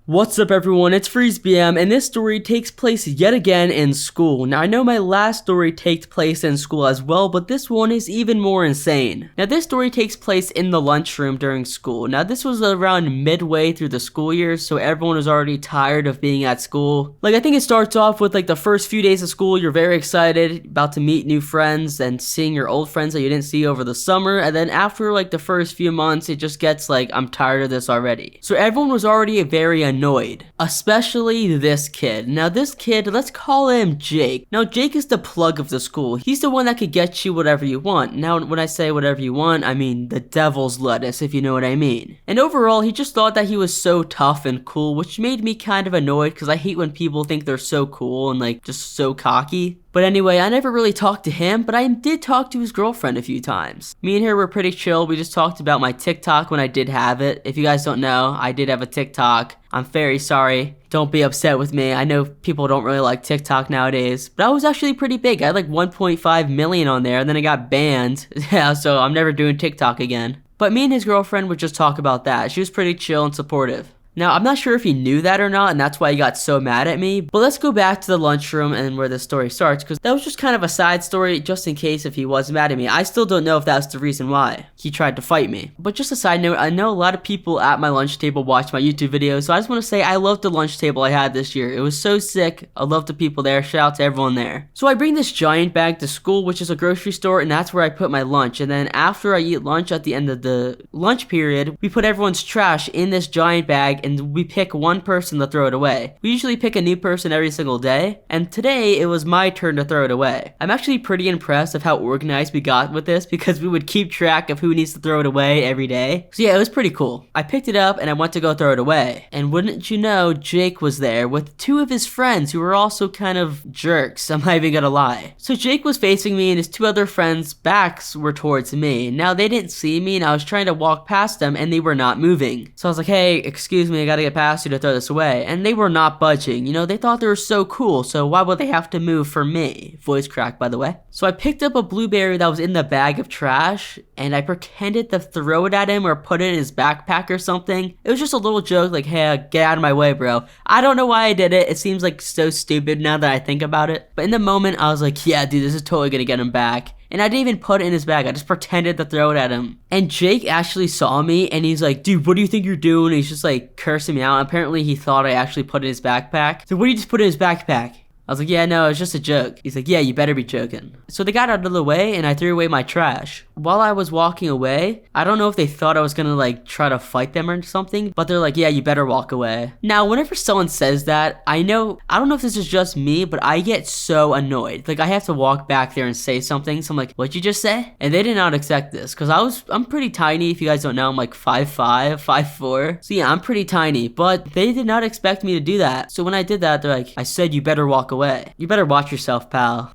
What's up everyone, it's FreezeBM, and this story takes place yet again in school. Now I know my last story takes place in school as well, but this one is even more insane. Now this story takes place in the lunchroom during school. Now this was around midway through the school year, so everyone was already tired of being at school. Like I think it starts off with like the first few days of school, you're very excited, about to meet new friends and seeing your old friends that you didn't see over the summer, and then after like the first few months, it just gets like, I'm tired of this already. So everyone was already very annoyed, especially this kid. Now this kid, let's call him Jake. Now Jake is the plug of the school. He's the one that could get you whatever you want. Now when I say whatever you want, I mean the devil's lettuce, if you know what I mean. And overall, he just thought that he was so tough and cool, which made me kind of annoyed because I hate when people think they're so cool and like just so cocky. But anyway, I never really talked to him, but I did talk to his girlfriend a few times. Me and her were pretty chill. We just talked about my TikTok when I did have it. If you guys don't know, I did have a TikTok. I'm very sorry. Don't be upset with me. I know people don't really like TikTok nowadays, but I was actually pretty big. I had like 1.5 million on there, and then I got banned. Yeah, so I'm never doing TikTok again. But me and his girlfriend would just talk about that. She was pretty chill and supportive. Now, I'm not sure if he knew that or not, and that's why he got so mad at me, but let's go back to the lunchroom and where the story starts, because that was just kind of a side story, just in case if he was mad at me. I still don't know if that's the reason why he tried to fight me. But just a side note, I know a lot of people at my lunch table watch my YouTube videos, so I just want to say I love the lunch table I had this year. It was so sick. I love the people there. Shout out to everyone there. So I bring this giant bag to school, which is a grocery store, and that's where I put my lunch. And then after I eat lunch at the end of the lunch period, we put everyone's trash in this giant bag, and we pick one person to throw it away. We usually pick a new person every single day, and today it was my turn to throw it away. I'm actually pretty impressed of how organized we got with this because we would keep track of who needs to throw it away every day. So yeah, it was pretty cool. I picked it up and I went to go throw it away. And wouldn't you know, Jake was there with two of his friends who were also kind of jerks, I'm not even gonna lie. So Jake was facing me and his two other friends' backs were towards me. Now they didn't see me and I was trying to walk past them and they were not moving. So I was like, hey, excuse me, I gotta get past you to throw this away, and they were not budging. You know, they thought they were so cool, so why would they have to move for me? Voice crack, by the way. So I picked up a blueberry that was in the bag of trash, and I pretended to throw it at him or put it in his backpack or something. It was just a little joke like, hey, get out of my way, bro. I don't know why I did it. It seems like so stupid now that I think about it. But in the moment, I was like, yeah, dude, this is totally gonna get him back. And I didn't even put it in his bag. I just pretended to throw it at him. And Jake actually saw me and he's like, dude, what do you think you're doing? And he's just like cursing me out. Apparently he thought I actually put it in his backpack. So what do you just put in his backpack? I was like, yeah, no, it's just a joke. He's like, yeah, you better be joking. So they got out of the way and I threw away my trash. While I was walking away, I don't know if they thought I was gonna like try to fight them or something, but they're like, yeah, you better walk away. Now, whenever someone says that, I don't know if this is just me, but I get so annoyed. Like I have to walk back there and say something. So I'm like, what'd you just say? And they did not expect this because I'm pretty tiny. If you guys don't know, I'm like 5'5", 5'4". So yeah, I'm pretty tiny, but they did not expect me to do that. So when I did that, they're like, I said you better walk away. You better watch yourself, pal.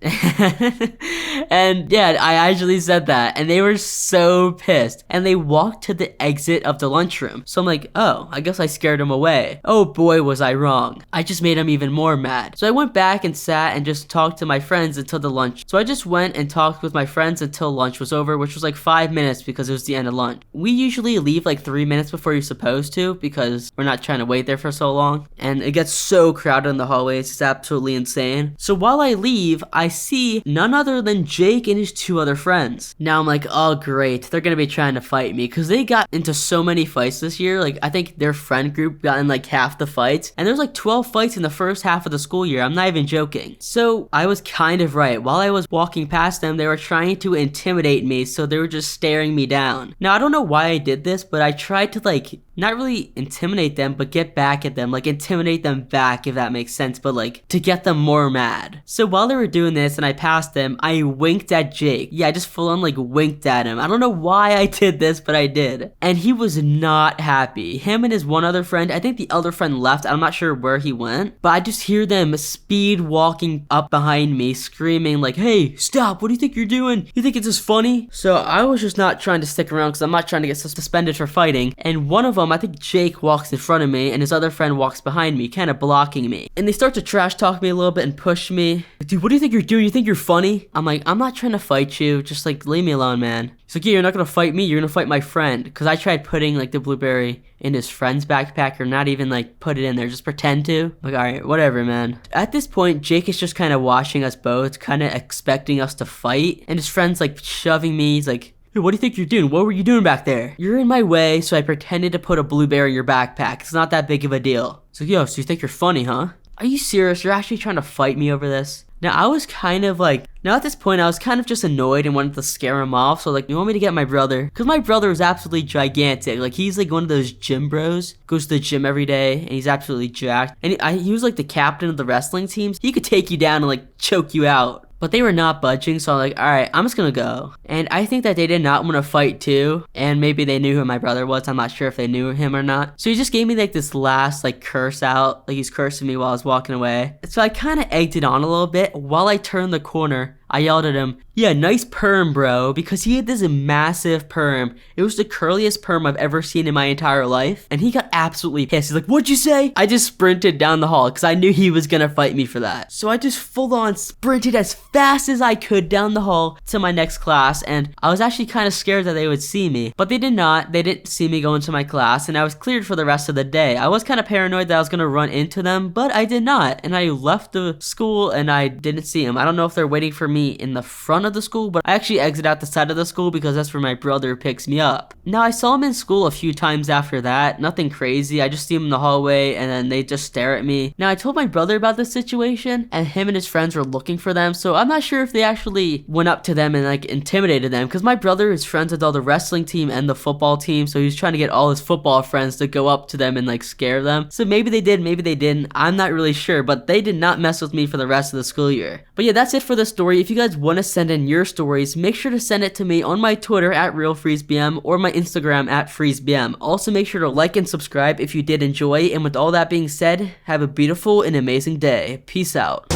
And yeah, I actually said that and they were so pissed and they walked to the exit of the lunchroom. So I'm like, oh, I guess I scared them away. Oh boy, was I wrong. I just made them even more mad. So I went back and sat and just talked to my friends until the lunch. So I just went and talked with my friends until lunch was over, which was like 5 minutes because it was the end of lunch. We usually leave like 3 minutes before you're supposed to because we're not trying to wait there for so long. And it gets so crowded in the hallways. It's absolutely insane. So while I leave, I see none other than Jake and his two other friends. Now I'm like, oh great, they're gonna be trying to fight me because they got into so many fights this year. Like I think their friend group got in like half the fights, and there's like 12 fights in the first half of the school year. I'm not even joking. So I was kind of right. While I was walking past them, they were trying to intimidate me, so they were just staring me down. Now I don't know why I did this, but I tried to like not really intimidate them, but get back at them, like intimidate them back, if that makes sense, but like to get them more mad. So while they were doing this and I passed them, I winked at Jake. Yeah, I just full on like winked at him. I don't know why I did this, but I did. And he was not happy. Him and his one other friend, I think the other friend left. I'm not sure where he went, but I just hear them speed walking up behind me, screaming like, hey, stop, what do you think you're doing? You think it's just funny? So I was just not trying to stick around because I'm not trying to get suspended for fighting. And one of them, I think Jake walks in front of me and his other friend walks behind me, kind of blocking me. And they start to trash talk me a little bit and push me. Like, dude, what do you think you're doing? You think you're funny? I'm like, I'm not trying to fight you. Just like, leave me alone, man. He's like, yeah, you're not gonna fight me. You're gonna fight my friend. Because I tried putting like the blueberry in his friend's backpack, or not even like put it in there, just pretend to. Like, alright, whatever, man. At this point, Jake is just kind of watching us both, kind of expecting us to fight. And his friend's like shoving me. He's like, hey, what do you think you're doing? What were you doing back there? You're in my way, so I pretended to put a blueberry in your backpack. It's not that big of a deal. So, yo, so you think you're funny, huh? Are you serious? You're actually trying to fight me over this? Now, I was kind of like, now at this point, I was kind of just annoyed and wanted to scare him off. So, like, you want me to get my brother? Because my brother is absolutely gigantic. Like, he's like one of those gym bros. Goes to the gym every day, and he's absolutely jacked. And he was like the captain of the wrestling teams. He could take you down and like choke you out. But they were not budging, so I'm like, alright, I'm just gonna go. And I think that they did not want to fight too. And maybe they knew who my brother was. I'm not sure if they knew him or not. So he just gave me like this last like curse out. Like he's cursing me while I was walking away. So I kind of egged it on a little bit. While I turned the corner, I yelled at him, yeah, nice perm, bro. Because he had this massive perm. It was the curliest perm I've ever seen in my entire life. And he got absolutely pissed. He's like, what'd you say? I just sprinted down the hall because I knew he was gonna fight me for that. So I just full on sprinted as fast as I could down the hall to my next class. And I was actually kind of scared that they would see me. But they did not. They didn't see me go into my class. And I was cleared for the rest of the day. I was kind of paranoid that I was gonna run into them. But I did not. And I left the school and I didn't see them. I don't know if they're waiting for me in the front of the school, but I actually exit out the side of the school because that's where my brother picks me up. Now, I saw him in school a few times after that. Nothing crazy. I just see him in the hallway and then they just stare at me. Now, I told my brother about this situation and him and his friends were looking for them, so I'm not sure if they actually went up to them and like intimidated them, because my brother is friends with all the wrestling team and the football team, so he's trying to get all his football friends to go up to them and like scare them. So maybe they did, maybe they didn't. I'm not really sure, but they did not mess with me for the rest of the school year. But yeah, that's it for the story. If you guys want to send in your stories, make sure to send it to me on my Twitter at RealFreezeBM or my Instagram at FreezeBM. Also, make sure to like and subscribe if you did enjoy. And with all that being said, have a beautiful and amazing day. Peace out.